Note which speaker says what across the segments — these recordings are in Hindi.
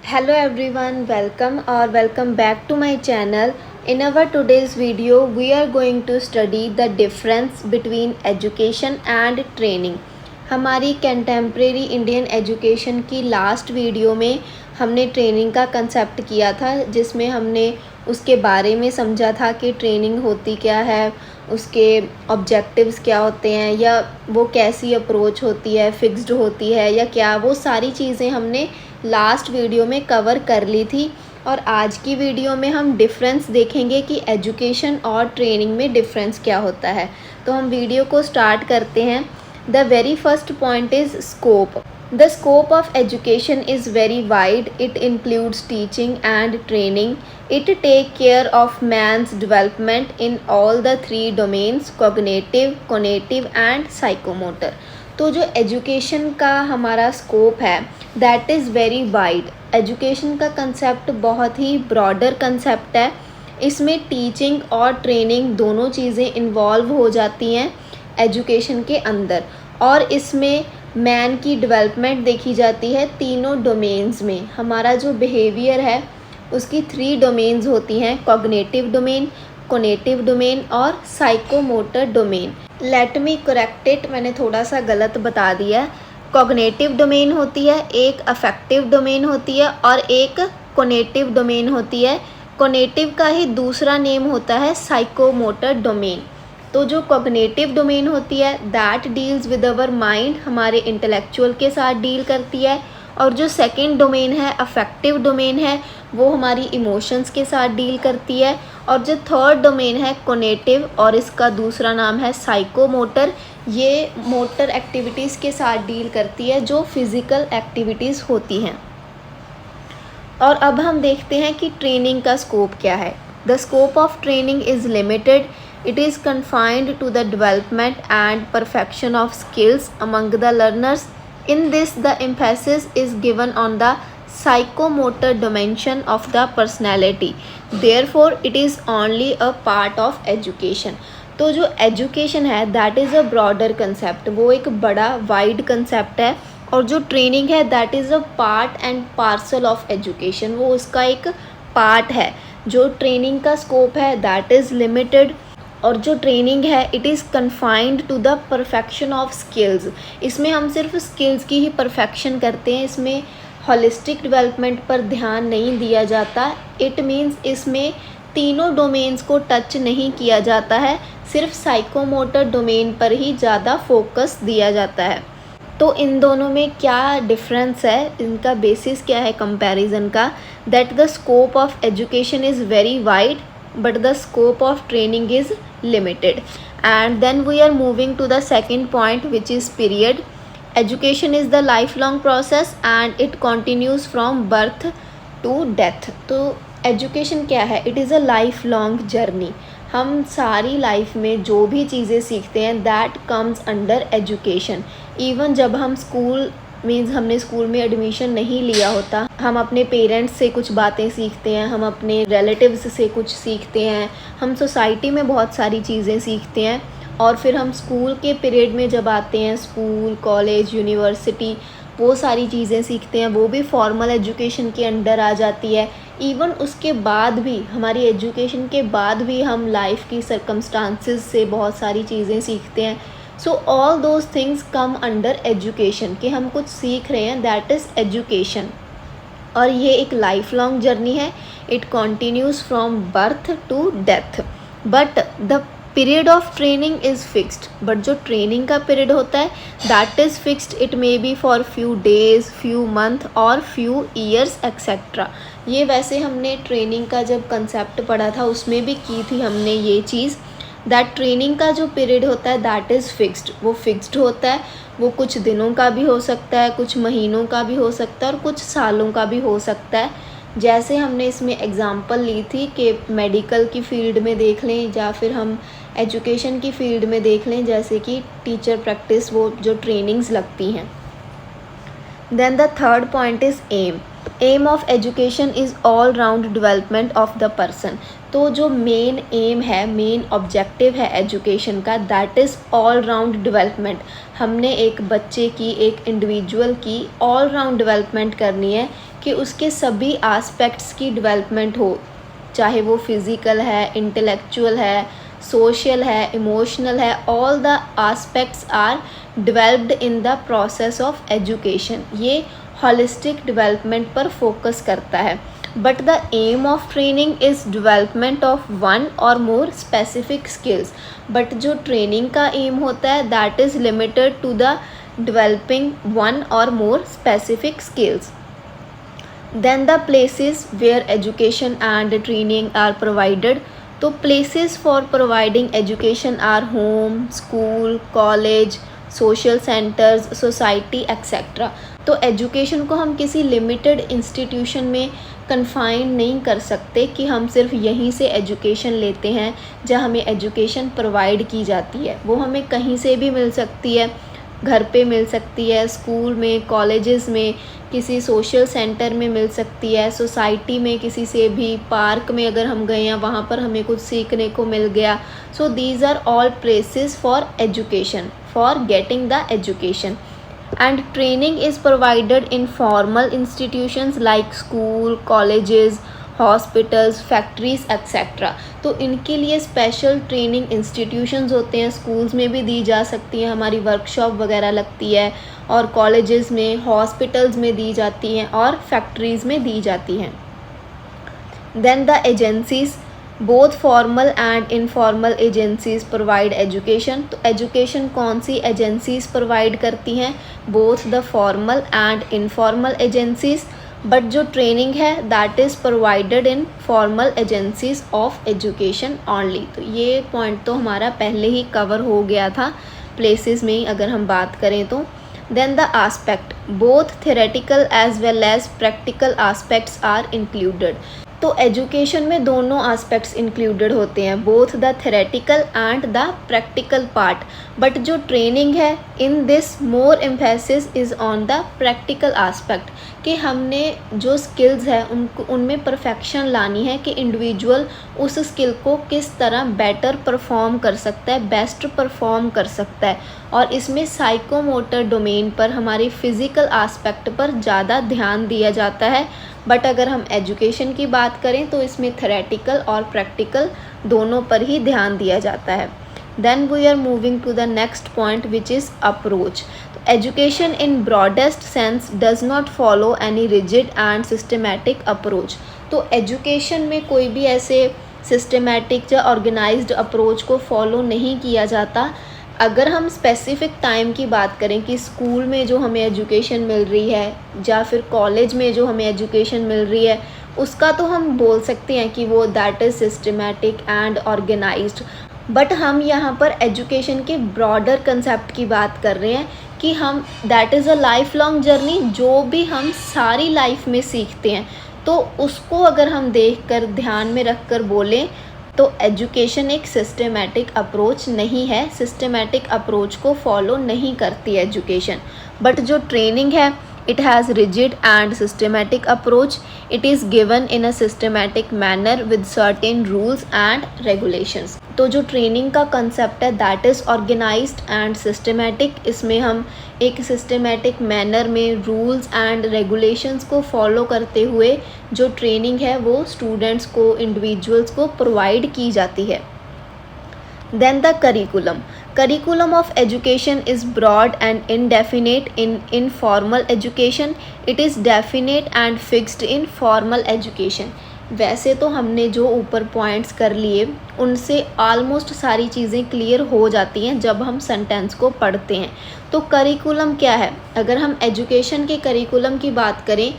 Speaker 1: Hello everyone, welcome back to my channel. In our today's video, we are going to study the difference between education and training. हमारी कंटेम्प्रेरी इंडियन एजुकेशन की लास्ट वीडियो में हमने ट्रेनिंग का कंसेप्ट किया था, जिसमें हमने उसके बारे में समझा था कि ट्रेनिंग होती क्या है, उसके ऑब्जेक्टिव्स क्या होते हैं, या वो कैसी अप्रोच होती है, फिक्स्ड होती है या क्या, वो सारी चीज़ें हमने लास्ट वीडियो में कवर कर ली थी। और आज की वीडियो में हम डिफरेंस देखेंगे कि एजुकेशन और ट्रेनिंग में डिफरेंस क्या होता है। तो हम वीडियो को स्टार्ट करते हैं। The very first point is scope. The scope of education is very wide. It includes teaching and training. It takes care of man's development in all the three domains: cognitive, cognitive and psychomotor. तो जो एजुकेशन का हमारा स्कोप है that is very wide. Education का कंसेप्ट बहुत ही ब्रॉडर कंसेप्ट है। इसमें टीचिंग और ट्रेनिंग दोनों चीज़ें इन्वॉल्व हो जाती हैं एजुकेशन के अंदर, और इसमें मैन की डेवलपमेंट देखी जाती है तीनों डोमेन्स में। हमारा जो बिहेवियर है उसकी 3 डोमेन्स होती हैं: कॉग्निटिव डोमेन, कोनेटिव डोमेन और psychomotor domain. Let me correct it, मैंने थोड़ा सा गलत बता दिया है। कॉग्निटिव डोमेन होती है, एक अफेक्टिव डोमेन होती है और एक कोनेटिव डोमेन होती है। कोनेटिव का ही दूसरा नेम होता है साइकोमोटर डोमेन। तो जो कॉग्निटिव डोमेन होती है that deals with our mind, हमारे इंटेलेक्चुअल के साथ डील करती है। और जो सेकंड डोमेन है अफेक्टिव डोमेन है, वो हमारी इमोशंस के साथ डील करती है। और जो थर्ड डोमेन है कोनेटिव, और इसका दूसरा नाम है साइकोमोटर, ये मोटर एक्टिविटीज़ के साथ डील करती है जो फिज़िकल एक्टिविटीज़ होती हैं। और अब हम देखते हैं कि ट्रेनिंग का स्कोप क्या है। The scope of training is limited. It is confined to the development and perfection of skills among the learners. In this, the emphasis is given on the psychomotor dimension of the personality. Therefore, it is only a part of education. तो जो education है that is a broader concept, वो एक बड़ा wide concept है। और जो training है that is a part and parcel of education, वो उसका एक part है। जो training का scope है that is limited, और जो ट्रेनिंग है it is confined to the perfection of skills. इसमें हम सिर्फ स्किल्स की ही परफेक्शन करते हैं, इसमें होलिस्टिक डेवलपमेंट पर ध्यान नहीं दिया जाता। इट मीन्स इसमें तीनों डोमेन्स को टच नहीं किया जाता है, सिर्फ साइकोमोटर डोमेन पर ही ज़्यादा फोकस दिया जाता है। तो इन दोनों में क्या डिफरेंस है, इनका बेसिस क्या है कंपैरिजन का? That the scope of education is very wide but the scope of training is limited. And then we are moving to the second point, which is period. Education is the lifelong process and it continues from birth to death. तो education क्या है? It is a lifelong journey. हम सारी लाइफ में जो भी चीज़ें सीखते हैं that comes under education. Even जब हम स्कूल मीन्स हमने स्कूल में एडमिशन नहीं लिया होता, हम अपने पेरेंट्स से कुछ बातें सीखते हैं, हम अपने रिलेटिव्स से कुछ सीखते हैं, हम सोसाइटी में बहुत सारी चीज़ें सीखते हैं। और फिर हम स्कूल के पीरियड में जब आते हैं, स्कूल, कॉलेज, यूनिवर्सिटी, वो सारी चीज़ें सीखते हैं, वो भी फॉर्मल एजुकेशन के अंडर आ जाती है। इवन उसके बाद भी, हमारी एजुकेशन के बाद भी हम लाइफ की सर्कमस्टांसेस से बहुत सारी चीज़ें सीखते हैं। So all those things come under education, कि हम कुछ सीख रहे हैं, दैट इज़ एजुकेशन। और ये एक लाइफ लॉन्ग जर्नी है। It continues from birth to death. But the period of training is fixed. But जो ट्रेनिंग का पीरियड होता है that is fixed. It may be for few days, few month और फ्यू ईयर्स एक्सेट्रा। ये वैसे हमने ट्रेनिंग का जब कंसेप्ट पढ़ा था उसमें भी की थी हमने ये चीज़, दैट ट्रेनिंग का जो पीरियड होता है दैट इज़ फिक्स्ड। वो फिक्स्ड होता है, वो कुछ दिनों का भी हो सकता है, कुछ महीनों का भी हो सकता है और कुछ सालों का भी हो सकता है। जैसे हमने इसमें एग्जांपल ली थी कि मेडिकल की फ़ील्ड में देख लें या फिर हम एजुकेशन की फ़ील्ड में देख लें, जैसे कि टीचर प्रैक्टिस, वो जो ट्रेनिंग्स लगती हैं। Then the third point is aim. Aim of education is all round development of the person. तो जो मेन एम है, मेन ऑब्जेक्टिव है एजुकेशन का, that is all round development. हमने एक बच्चे की, एक इंडिविजुअल की ऑल राउंड डेवलपमेंट करनी है कि उसके सभी आस्पेक्ट्स की डेवलपमेंट हो, चाहे वो फिज़िकल है, इंटेलेक्चुअल है, सोशल है, इमोशनल है, all the aspects are developed in the process of education. ये होलिस्टिक डेवलपमेंट पर फोकस करता है। But the aim of training is development of one or more specific skills. But जो ट्रेनिंग का एम होता है that is limited to the developing one or more specific skills. Then the places where education and training are provided. तो places for providing education are home, school, college, social centers, society etc. तो education को हम किसी limited institution में confine नहीं कर सकते कि हम सिर्फ यहीं से education लेते हैं जहाँ हमें education provide की जाती है। वो हमें कहीं से भी मिल सकती है, घर पे मिल सकती है, स्कूल में, कॉलेजेस में, किसी सोशल सेंटर में मिल सकती है, सोसाइटी में किसी से भी, पार्क में अगर हम गए हैं वहाँ पर हमें कुछ सीखने को मिल गया। So these are all places for education, for getting the education. And training is provided in formal institutions like school, colleges, hospitals, factories etcetera. तो इनके लिए स्पेशल ट्रेनिंग इंस्टीट्यूशंस होते हैं, स्कूल्स में भी दी जा सकती हैं, हमारी वर्कशॉप वगैरह लगती है, और कॉलेजेस में, हॉस्पिटल्स में दी जाती हैं, और फैक्ट्रीज़ में दी जाती हैं। Then the agencies, both formal and informal agencies provide education. तो एजुकेशन कौन सी एजेंसीज़ प्रोवाइड करती हैं? Both the formal and informal agencies. But जो ट्रेनिंग है that is provided in formal agencies of education only. तो ये पॉइंट तो हमारा पहले ही कवर हो गया था प्लेसेस में ही अगर हम बात करें तो। Then the aspect, both theoretical as well as practical aspects are included. तो एजुकेशन में दोनों आस्पेक्ट्स इंक्लूडेड होते हैं, both the theoretical and the practical part. But जो ट्रेनिंग है, in this more emphasis is on the practical aspect, कि हमने जो स्किल्स है उनमें परफेक्शन लानी है कि इंडिविजुअल उस स्किल को किस तरह बेटर परफॉर्म कर सकता है, बेस्ट परफॉर्म कर सकता है। और इसमें साइकोमोटर डोमेन पर, हमारी फिज़िकल आस्पेक्ट पर ज़्यादा ध्यान दिया जाता है। बट अगर हम एजुकेशन की बात करें तो इसमें थ्योरेटिकल और प्रैक्टिकल दोनों पर ही ध्यान दिया जाता है। Then we are moving to the next point which is approach. तो education in broadest sense does not follow any rigid and systematic approach. तो एजुकेशन में कोई भी ऐसे सिस्टमेटिक या ऑर्गेनाइज्ड अप्रोच को फॉलो नहीं किया जाता। अगर हम स्पेसिफ़िक टाइम की बात करें कि स्कूल में जो हमें एजुकेशन मिल रही है या फिर कॉलेज में जो हमें एजुकेशन मिल रही है, उसका तो हम बोल सकते हैं कि वो that is systematic and organised. But हम यहाँ पर एजुकेशन के ब्रॉडर कंसेप्ट की बात कर रहे हैं कि हम that is a life long journey. जो भी हम सारी लाइफ में सीखते हैं तो उसको अगर हम देख कर, ध्यान में रख कर बोलें तो एजुकेशन एक सिस्टमेटिक अप्रोच नहीं है, सिस्टमेटिक अप्रोच को फॉलो नहीं करती एजुकेशन। बट जो ट्रेनिंग है, it has rigid and systematic approach. It is given in a systematic manner with certain rules and regulations. तो जो ट्रेनिंग का कंसेप्ट है that is organised and systematic. इसमें हम एक सिस्टमेटिक मैनर में रूल्स एंड रेगुलेशंस को फॉलो करते हुए जो ट्रेनिंग है वो स्टूडेंट्स को, इंडिविजुअल्स को प्रोवाइड की जाती है। Then the curriculum, curriculum of education is broad and indefinite in informal education. It is definite and fixed in formal education. वैसे तो हमने जो ऊपर पॉइंट्स कर लिए उनसे ऑलमोस्ट सारी चीज़ें क्लियर हो जाती हैं जब हम सेंटेंस को पढ़ते हैं। तो करिकुलम क्या है? अगर हम एजुकेशन के करिकुलम की बात करें,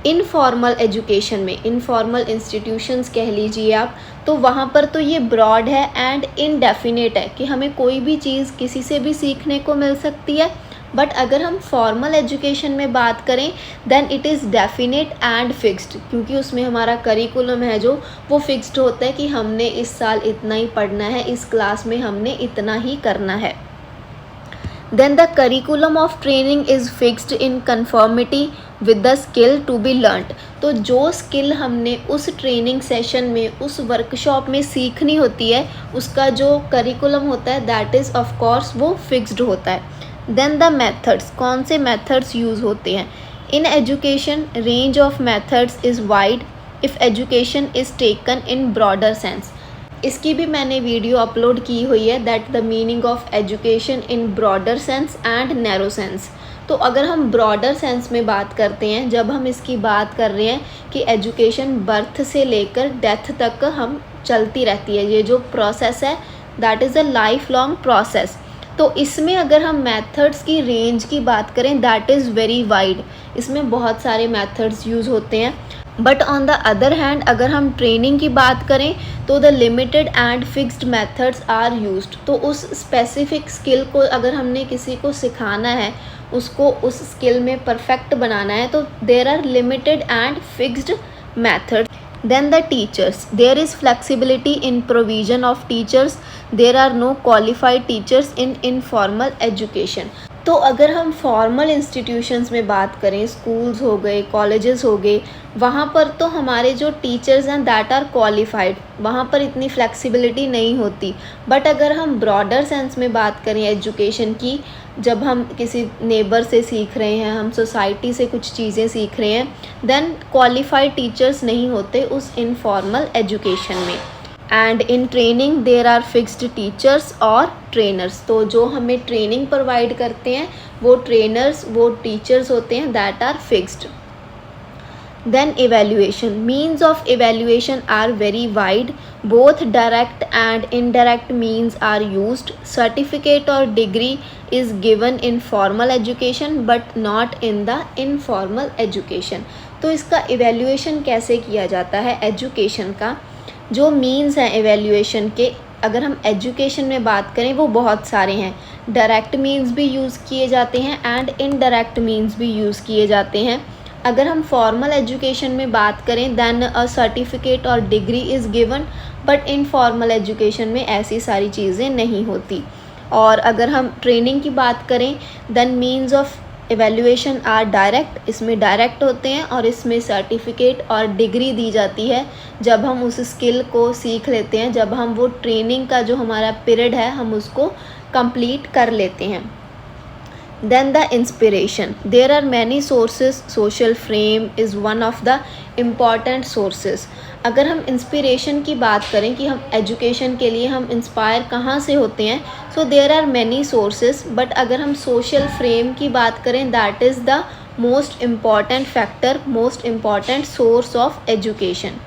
Speaker 1: इनफॉर्मल एजुकेशन में, इनफॉर्मल इंस्टीट्यूशंस कह लीजिए आप, तो वहाँ पर तो ये ब्रॉड है एंड इनडेफिनेट है कि हमें कोई भी चीज़ किसी से भी सीखने को मिल सकती है। बट अगर हम फॉर्मल एजुकेशन में बात करें then it is definite and fixed, क्योंकि उसमें हमारा करिकुलम है जो वो फिक्स्ड होता है कि हमने इस साल इतना ही पढ़ना है, इस क्लास में हमने इतना ही करना है। Then the curriculum of training is fixed in conformity with the skill to be learned. तो जो स्किल हमने उस ट्रेनिंग सेशन में, उस वर्कशॉप में सीखनी होती है, उसका जो करिकुलम होता है दैट इज़ ऑफ कोर्स वो फिक्स्ड होता है। देन द मेथड्स, कौन से मेथड्स यूज़ होते हैं? In education range of methods is wide if education is taken in broader sense. इसकी भी मैंने वीडियो अपलोड की हुई है, that the meaning of education in broader sense and narrow sense. तो अगर हम ब्रॉडर सेंस में बात करते हैं, जब हम इसकी बात कर रहे हैं कि एजुकेशन बर्थ से लेकर डेथ तक हम चलती रहती है, ये जो प्रोसेस है that is a life long process. तो इसमें अगर हम मेथड्स की रेंज की बात करें दैट इज़ वेरी वाइड, इसमें बहुत सारे मेथड्स यूज़ होते हैं। But on the other hand अगर हम ट्रेनिंग की बात करें तो the limited and fixed methods are used. तो उस स्पेसिफिक स्किल को अगर हमने किसी को सिखाना है, उसको उस स्किल में परफेक्ट बनाना है, तो there are limited and fixed method. Then the teachers, there is flexibility in provision of teachers, there are no qualified teachers in informal education। तो अगर हम फॉर्मल इंस्टीट्यूशंस में बात करें, स्कूल्स हो गए, कॉलेजेस हो गए, वहाँ पर तो हमारे जो टीचर्स हैं दैट आर क्वालिफाइड, वहाँ पर इतनी फ्लेक्सिबिलिटी नहीं होती। बट अगर हम ब्रॉडर सेंस में बात करें एजुकेशन की, जब हम किसी नेबर से सीख रहे हैं, हम सोसाइटी से कुछ चीज़ें सीख रहे हैं, देन क्वालिफाइड टीचर्स नहीं होते उस इनफॉर्मल एजुकेशन में। And in training there are fixed teachers और ट्रेनर्स। तो जो हमें ट्रेनिंग प्रोवाइड करते हैं वो ट्रेनर्स, वो टीचर्स होते हैं that are fixed. Then evaluation, means of evaluation are very wide, both direct and indirect means are used। Certificate or degree is given in formal education but not in the informal education। तो इसका evaluation कैसे किया जाता है एजुकेशन का? जो मीन्स हैं एवेल्यूएशन के, अगर हम एजुकेशन में बात करें वो बहुत सारे हैं। डायरेक्ट मीन्स भी यूज़ किए जाते हैं एंड इनडायरेक्ट मीन्स भी यूज़ किए जाते हैं। अगर हम फॉर्मल एजुकेशन में बात करें देन अ सर्टिफिकेट और degree is given, but in formal education में ऐसी सारी चीज़ें नहीं होती। और अगर हम ट्रेनिंग की बात करें then means of evaluation are direct, इसमें डायरेक्ट होते हैं और इसमें सर्टिफिकेट और डिग्री दी जाती है जब हम उस स्किल को सीख लेते हैं, जब हम वो ट्रेनिंग का जो हमारा पीरियड है हम उसको कंप्लीट कर लेते हैं। Then the inspiration, there are many sources, social frame is one of the important sources। अगर हम इंस्पिरेशन की बात करें कि हम एजुकेशन के लिए हम इंस्पायर कहाँ से होते हैं, so there are many sources. But अगर हम सोशल फ्रेम की बात करें that is the most important factor, most important source of education.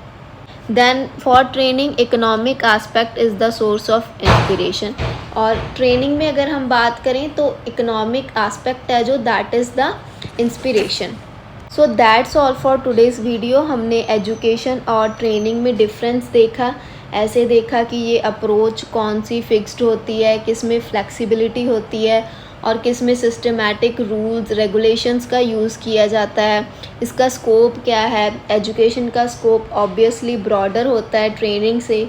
Speaker 1: Then for training economic aspect is the source of inspiration. और ट्रेनिंग में अगर हम बात करें तो इकोनॉमिक आस्पेक्ट है जो that is the inspiration. So that's all for today's video. हमने एजुकेशन और ट्रेनिंग में डिफरेंस देखा, ऐसे देखा कि ये अप्रोच कौन सी फिक्स्ड होती है, किस में फ्लेक्सिबिलिटी होती है और किस में सिस्टमैटिक रूल्स रेगुलेशंस का यूज़ किया जाता है, इसका स्कोप क्या है। एजुकेशन का स्कोप ऑब्वियसली ब्रॉडर होता है ट्रेनिंग से।